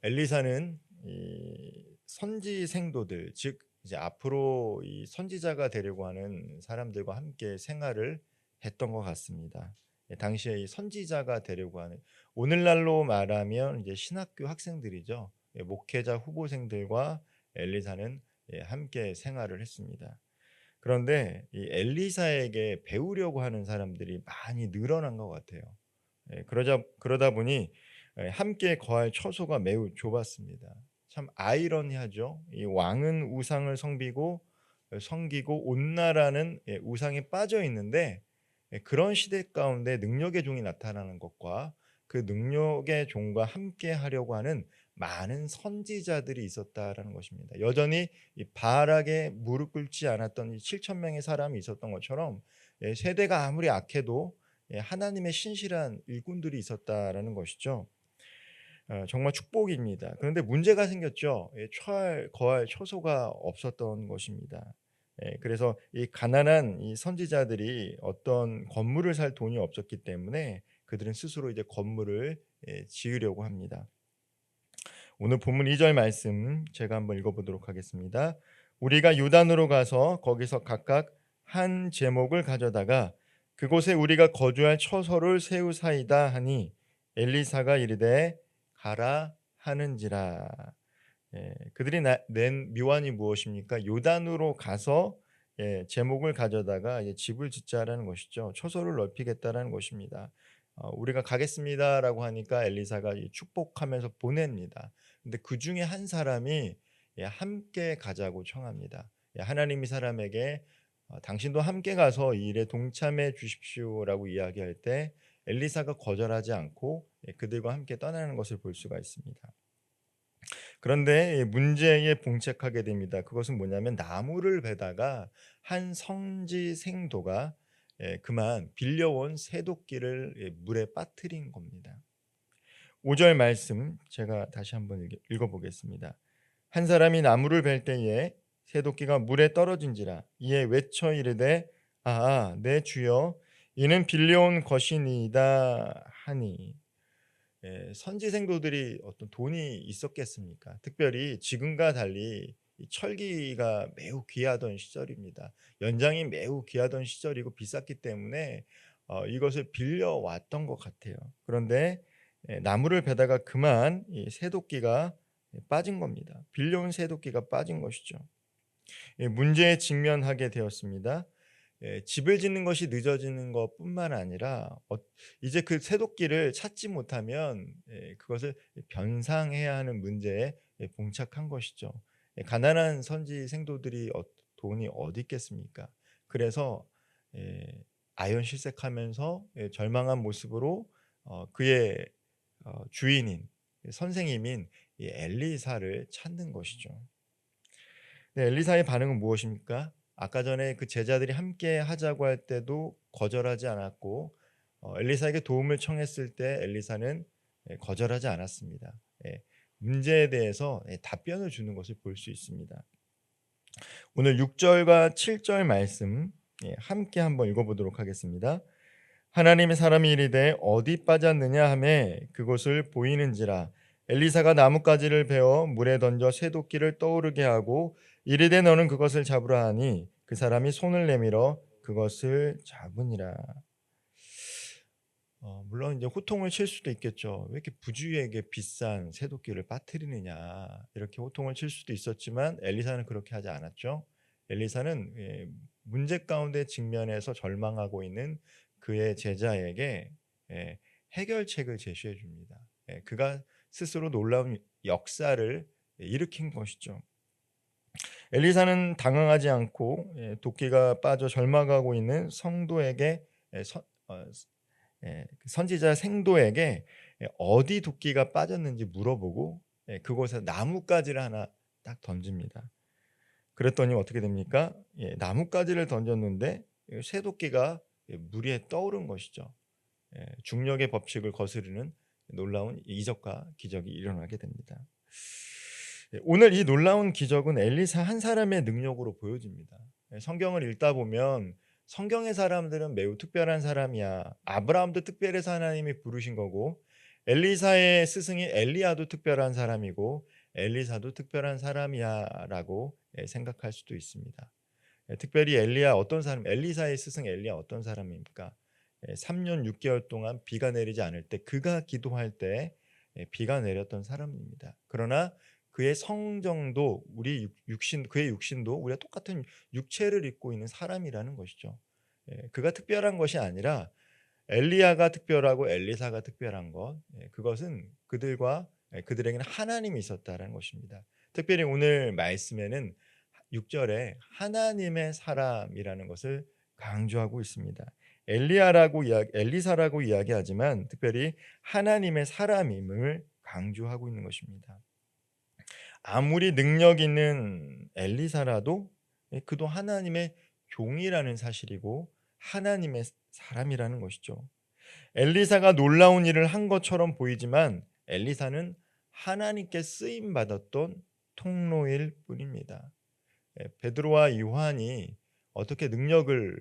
엘리사는 이 선지 생도들, 즉 이제 앞으로 이 선지자가 되려고 하는 사람들과 함께 생활을 했던 것 같습니다. 당시에 이 선지자가 되려고 하는, 오늘날로 말하면 이제 신학교 학생들이죠. 목회자 후보생들과 엘리사는 함께 생활을 했습니다. 그런데 이 엘리사에게 배우려고 하는 사람들이 많이 늘어난 것 같아요. 그러다 보니 함께 거할 처소가 매우 좁았습니다. 참 아이러니하죠. 이 왕은 우상을 섬기고 온 나라는 우상에 빠져 있는데, 그런 시대 가운데 능력의 종이 나타나는 것과 그 능력의 종과 함께 하려고 하는 많은 선지자들이 있었다라는 것입니다. 여전히 이 바알에게 무릎 꿇지 않았던 이 7천 명의 사람이 있었던 것처럼, 세대가 아무리 악해도 하나님의 신실한 일꾼들이 있었다라는 것이죠. 정말 축복입니다. 그런데 문제가 생겼죠. 거할 처소가 없었던 것입니다. 그래서 이 가난한 이 선지자들이 어떤 건물을 살 돈이 없었기 때문에 그들은 스스로 이제 건물을 지으려고 합니다. 오늘 본문 2절 말씀 제가 한번 읽어보도록 하겠습니다. 우리가 요단으로 가서 거기서 각각 한 제목을 가져다가 그곳에 우리가 거주할 처소를 세우사이다 하니 엘리사가 이르되 가라 하는지라. 그들이 낸 묘안이 무엇입니까? 요단으로 가서 제목을 가져다가 집을 짓자라는 것이죠. 처소를 넓히겠다라는 것입니다. 우리가 가겠습니다라고 하니까 엘리사가 축복하면서 보냅니다. 근데 그 중에 한 사람이 함께 가자고 청합니다. 하나님이 사람에게 당신도 함께 가서 이 일에 동참해 주십시오라고 이야기할 때 엘리사가 거절하지 않고 그들과 함께 떠나는 것을 볼 수가 있습니다. 그런데 문제에 봉착하게 됩니다. 그것은 뭐냐면 나무를 베다가 한 성지 생도가 그만 빌려온 새도끼를 물에 빠뜨린 겁니다. 5절 말씀 제가 다시 한번 읽어보겠습니다. 한 사람이 나무를 벨 때에 새도끼가 물에 떨어진지라 이에 외쳐 이르되 내 주여 이는 빌려온 것이니이다 하니. 선지 생도들이 어떤 돈이 있었겠습니까? 특별히 지금과 달리 이 철기가 매우 귀하던 시절입니다. 연장이 매우 귀하던 시절이고 비쌌기 때문에 이것을 빌려왔던 것 같아요. 그런데 나무를 베다가 그만 이 새도끼가 빠진 겁니다. 빌려온 새도끼가 빠진 것이죠. 문제에 직면하게 되었습니다. 집을 짓는 것이 늦어지는 것뿐만 아니라 이제 그 새도끼를 찾지 못하면 그것을 변상해야 하는 문제에 봉착한 것이죠. 가난한 선지 생도들이 돈이 어디 있겠습니까? 그래서 아연실색하면서 절망한 모습으로 그의 주인인 선생님인 이 엘리사를 찾는 것이죠. 네, 엘리사의 반응은 무엇입니까? 아까 전에 그 제자들이 함께 하자고 할 때도 거절하지 않았고, 엘리사에게 도움을 청했을 때 엘리사는 거절하지 않았습니다. 문제에 대해서 답변을 주는 것을 볼 수 있습니다. 오늘 6절과 7절 말씀 함께 한번 읽어보도록 하겠습니다. 하나님의 사람이 이르되 어디 빠졌느냐 하매 그곳을 보이는지라. 엘리사가 나뭇가지를 베어 물에 던져 쇠도끼를 떠오르게 하고 이르되 너는 그것을 잡으라 하니 그 사람이 손을 내밀어 그것을 잡으니라. 물론 이제 호통을 칠 수도 있겠죠. 왜 이렇게 부주의에게 비싼 쇠도끼를 빠뜨리느냐, 이렇게 호통을 칠 수도 있었지만 엘리사는 그렇게 하지 않았죠. 엘리사는 문제 가운데 직면해서 절망하고 있는 그의 제자에게 해결책을 제시해 줍니다. 그가 스스로 놀라운 역사를 일으킨 것이죠. 엘리사는 당황하지 않고 도끼가 빠져 절망하고 있는 성도에게 그 선지자 생도에게 어디 도끼가 빠졌는지 물어보고 그곳에 나뭇가지를 하나 딱 던집니다. 그랬더니 어떻게 됩니까? 나뭇가지를 던졌는데 쇠도끼가 물 위에 떠오른 것이죠. 중력의 법칙을 거스르는 놀라운 이적과 기적이 일어나게 됩니다. 오늘 이 놀라운 기적은 엘리사 한 사람의 능력으로 보여집니다. 성경을 읽다 보면 성경의 사람들은 매우 특별한 사람이야. 아브라함도 특별해서 하나님이 부르신 거고, 엘리사의 스승이 엘리야도 특별한 사람이고 엘리사도 특별한 사람이야라고 생각할 수도 있습니다. 특별히 엘리야 어떤 사람, 엘리사의 스승 엘리야 어떤 사람입니까? 3년 6개월 동안 비가 내리지 않을 때 그가 기도할 때 비가 내렸던 사람입니다. 그러나 그의 성정도 우리 육신 그의 육신도 우리가 똑같은 육체를 입고 있는 사람이라는 것이죠. 그가 특별한 것이 아니라 엘리야가 특별하고 엘리사가 특별한 것, 그것은 그들에게는 하나님이 있었다라는 것입니다. 특별히 오늘 말씀에는 6절에 하나님의 사람이라는 것을 강조하고 있습니다. 엘리사라고 이야기하지만 특별히 하나님의 사람임을 강조하고 있는 것입니다. 아무리 능력 있는 엘리사라도 그도 하나님의 종이라는 사실이고 하나님의 사람이라는 것이죠. 엘리사가 놀라운 일을 한 것처럼 보이지만 엘리사는 하나님께 쓰임 받았던 통로일 뿐입니다. 베드로와 요한이 어떻게 능력을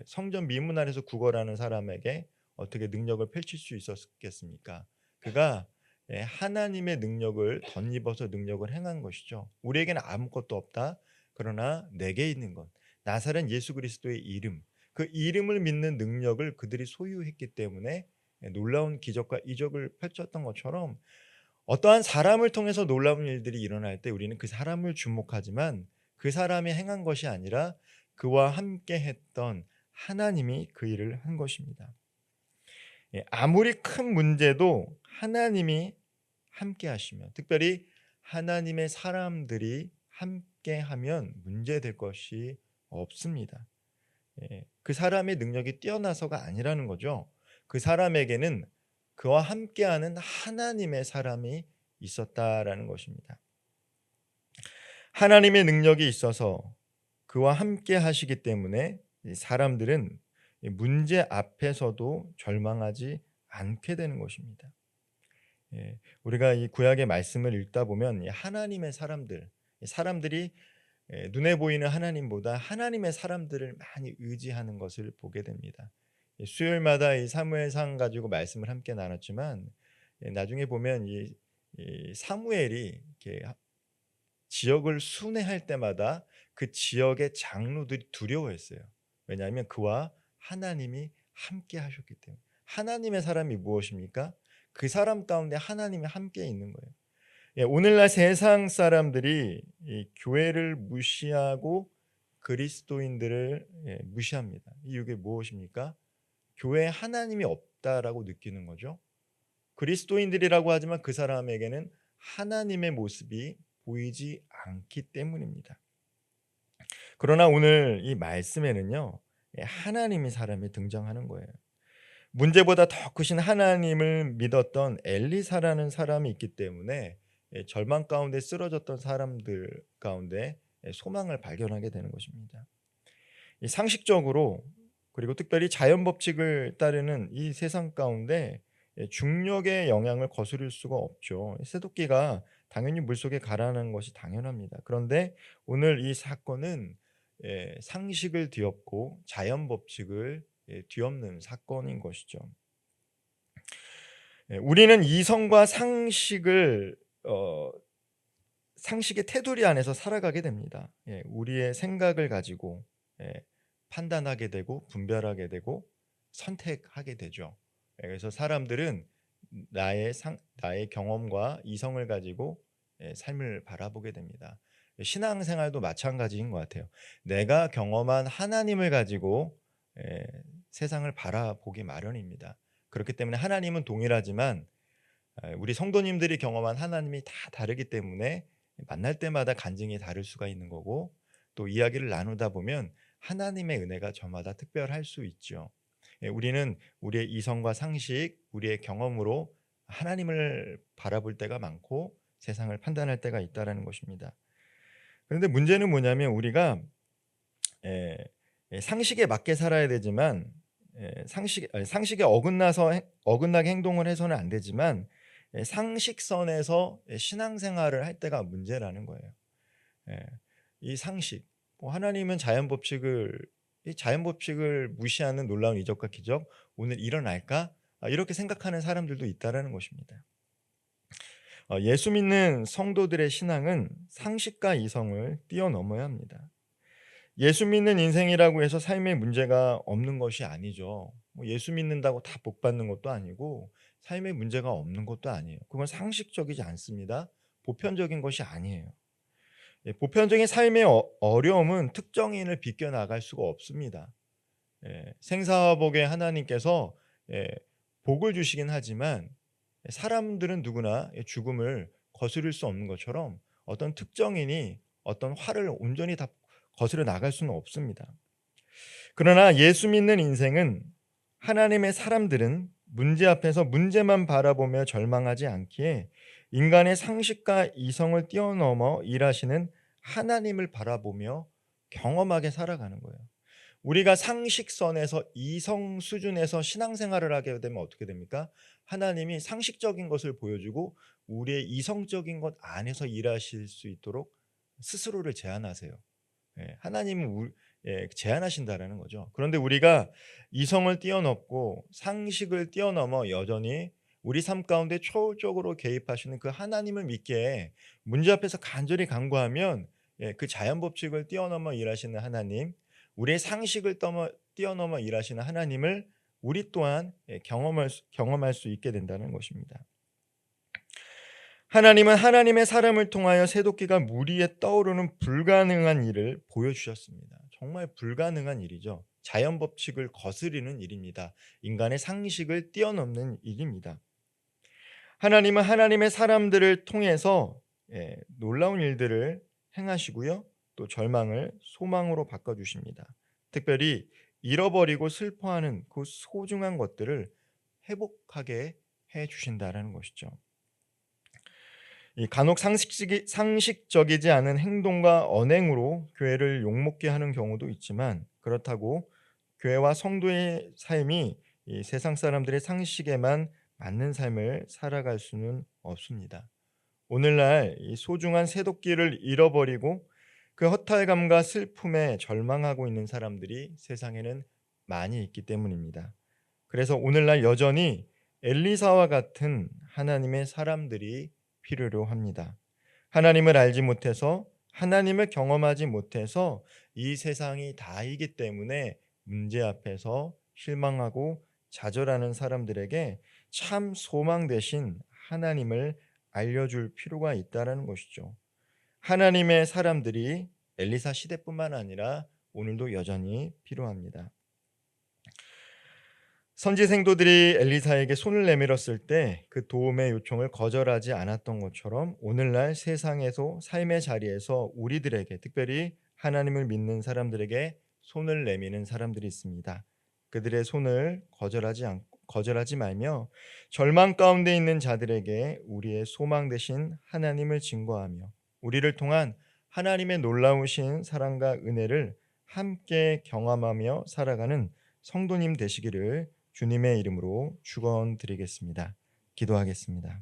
성전 미문 안에서 구걸하는 사람에게 어떻게 능력을 펼칠 수 있었겠습니까? 그가 하나님의 능력을 덧입어서 능력을 행한 것이죠. 우리에게는 아무것도 없다. 그러나 내게 있는 것, 나사렛 예수 그리스도의 이름, 그 이름을 믿는 능력을 그들이 소유했기 때문에 놀라운 기적과 이적을 펼쳤던 것처럼 어떠한 사람을 통해서 놀라운 일들이 일어날 때 우리는 그 사람을 주목하지만 그 사람이 행한 것이 아니라 그와 함께 했던 하나님이 그 일을 한 것입니다. 아무리 큰 문제도 하나님이 함께 하시면, 특별히 하나님의 사람들이 함께 하면 문제될 것이 없습니다. 그 사람의 능력이 뛰어나서가 아니라는 거죠. 그 사람에게는 그와 함께하는 하나님의 사람이 있었다라는 것입니다. 하나님의 능력이 있어서 그와 함께 하시기 때문에 사람들은 문제 앞에서도 절망하지 않게 되는 것입니다. 우리가 이 구약의 말씀을 읽다 보면 하나님의 사람들이 눈에 보이는 하나님보다 하나님의 사람들을 많이 의지하는 것을 보게 됩니다. 수요일마다 이 사무엘상 가지고 말씀을 함께 나눴지만 나중에 보면 이 사무엘이 이렇게 지역을 순회할 때마다 그 지역의 장로들이 두려워했어요. 왜냐하면 그와 하나님이 함께 하셨기 때문에. 하나님의 사람이 무엇입니까? 그 사람 가운데 하나님이 함께 있는 거예요. 오늘날 세상 사람들이 이 교회를 무시하고 그리스도인들을 무시합니다. 이게 무엇입니까? 교회에 하나님이 없다라고 느끼는 거죠. 그리스도인들이라고 하지만 그 사람에게는 하나님의 모습이 보이지 않기 때문입니다. 그러나 오늘 이 말씀에는요, 하나님이 사람이 등장하는 거예요. 문제보다 더 크신 하나님을 믿었던 엘리사라는 사람이 있기 때문에 절망 가운데 쓰러졌던 사람들 가운데 소망을 발견하게 되는 것입니다. 상식적으로 그리고 특별히 자연 법칙을 따르는 이 세상 가운데 중력의 영향을 거스를 수가 없죠. 새도끼가 당연히 물속에 가라앉는 것이 당연합니다. 그런데 오늘 이 사건은 상식을 뒤엎고 자연 법칙을 뒤엎는 사건인 것이죠. 우리는 이성과 상식의 테두리 안에서 살아가게 됩니다. 우리의 생각을 가지고 판단하게 되고 분별하게 되고 선택하게 되죠. 그래서 사람들은 나의 경험과 이성을 가지고 삶을 바라보게 됩니다. 신앙생활도 마찬가지인 것 같아요. 내가 경험한 하나님을 가지고 세상을 바라보기 마련입니다. 그렇기 때문에 하나님은 동일하지만 우리 성도님들이 경험한 하나님이 다 다르기 때문에 만날 때마다 간증이 다를 수가 있는 거고, 또 이야기를 나누다 보면 하나님의 은혜가 저마다 특별할 수 있죠. 우리는 우리의 이성과 상식, 우리의 경험으로 하나님을 바라볼 때가 많고 세상을 판단할 때가 있다라는 것입니다. 그런데 문제는 뭐냐면 우리가 상식에 맞게 살아야 되지만 상식에 어긋나게 행동을 해서는 안 되지만 상식선에서 신앙생활을 할 때가 문제라는 거예요. 이 상식, 하나님은 이 자연 법칙을 무시하는 놀라운 이적과 기적 오늘 일어날까? 이렇게 생각하는 사람들도 있다라는 것입니다. 예수 믿는 성도들의 신앙은 상식과 이성을 뛰어넘어야 합니다. 예수 믿는 인생이라고 해서 삶에 문제가 없는 것이 아니죠. 예수 믿는다고 다 복 받는 것도 아니고 삶에 문제가 없는 것도 아니에요. 그건 상식적이지 않습니다. 보편적인 것이 아니에요. 보편적인 삶의 어려움은 특정인을 비껴나갈 수가 없습니다. 생사화복의 하나님께서 복을 주시긴 하지만 사람들은 누구나 죽음을 거스를 수 없는 것처럼 어떤 특정인이 어떤 화를 온전히 다 거스려 나갈 수는 없습니다. 그러나 예수 믿는 인생은 하나님의 사람들은 문제 앞에서 문제만 바라보며 절망하지 않기에 인간의 상식과 이성을 뛰어넘어 일하시는 하나님을 바라보며 경험하게 살아가는 거예요. 우리가 상식선에서 이성 수준에서 신앙생활을 하게 되면 어떻게 됩니까? 하나님이 상식적인 것을 보여주고 우리의 이성적인 것 안에서 일하실 수 있도록 스스로를 제한하세요. 하나님은 제한하신다라는 거죠. 그런데 우리가 이성을 뛰어넘고 상식을 뛰어넘어 여전히 우리 삶 가운데 초월적으로 개입하시는 그 하나님을 믿기에 문제 앞에서 간절히 간구하면 그 자연 법칙을 뛰어넘어 일하시는 하나님, 우리의 상식을 뛰어넘어 일하시는 하나님을 우리 또한 경험할 수 있게 된다는 것입니다. 하나님은 하나님의 사람을 통하여 새도끼가 물 위에 떠오르는 불가능한 일을 보여주셨습니다. 정말 불가능한 일이죠. 자연 법칙을 거스리는 일입니다. 인간의 상식을 뛰어넘는 일입니다. 하나님은 하나님의 사람들을 통해서 놀라운 일들을 행하시고요. 또 절망을 소망으로 바꿔주십니다. 특별히 잃어버리고 슬퍼하는 그 소중한 것들을 회복하게 해주신다는 것이죠. 간혹 상식적이지 않은 행동과 언행으로 교회를 욕먹게 하는 경우도 있지만, 그렇다고 교회와 성도의 삶이 이 세상 사람들의 상식에만 맞는 삶을 살아갈 수는 없습니다. 오늘날 이 소중한 새도끼를 잃어버리고 그 허탈감과 슬픔에 절망하고 있는 사람들이 세상에는 많이 있기 때문입니다. 그래서 오늘날 여전히 엘리사와 같은 하나님의 사람들이 필요로 합니다. 하나님을 알지 못해서, 하나님을 경험하지 못해서 이 세상이 다이기 때문에 문제 앞에서 실망하고 좌절하는 사람들에게 참 소망 대신 하나님을 알려줄 필요가 있다는 것이죠. 하나님의 사람들이 엘리사 시대뿐만 아니라 오늘도 여전히 필요합니다. 선지 생도들이 엘리사에게 손을 내밀었을 때 그 도움의 요청을 거절하지 않았던 것처럼 오늘날 세상에서 삶의 자리에서 우리들에게, 특별히 하나님을 믿는 사람들에게 손을 내미는 사람들이 있습니다. 그들의 손을 거절하지 말며 절망 가운데 있는 자들에게 우리의 소망 되신 하나님을 증거하며 우리를 통한 하나님의 놀라우신 사랑과 은혜를 함께 경험하며 살아가는 성도님 되시기를 주님의 이름으로 축원드리겠습니다. 기도하겠습니다.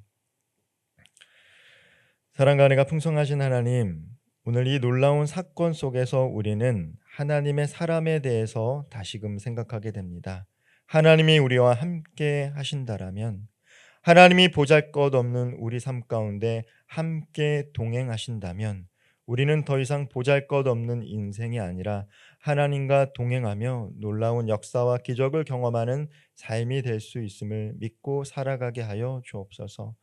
사랑과 은혜가 풍성하신 하나님, 오늘 이 놀라운 사건 속에서 우리는 하나님의 사람에 대해서 다시금 생각하게 됩니다. 하나님이 우리와 함께 하신다라면, 하나님이 보잘것없는 우리 삶 가운데 함께 동행하신다면 우리는 더 이상 보잘것없는 인생이 아니라 하나님과 동행하며 놀라운 역사와 기적을 경험하는 삶이 될 수 있음을 믿고 살아가게 하여 주옵소서.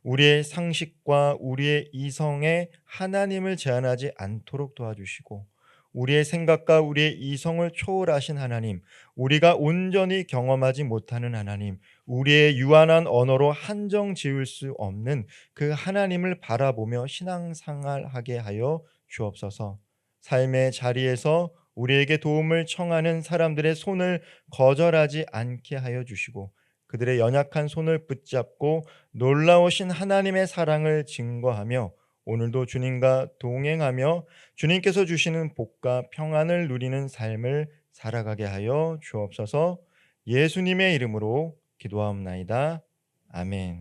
우리의 상식과 우리의 이성에 하나님을 제한하지 않도록 도와주시고, 우리의 생각과 우리의 이성을 초월하신 하나님, 우리가 온전히 경험하지 못하는 하나님, 우리의 유한한 언어로 한정 지을 수 없는 그 하나님을 바라보며 신앙생활하게 하여 주옵소서. 삶의 자리에서 우리에게 도움을 청하는 사람들의 손을 거절하지 않게 하여 주시고, 그들의 연약한 손을 붙잡고 놀라우신 하나님의 사랑을 증거하며 오늘도 주님과 동행하며 주님께서 주시는 복과 평안을 누리는 삶을 살아가게 하여 주옵소서. 예수님의 이름으로 기도하옵나이다. 아멘.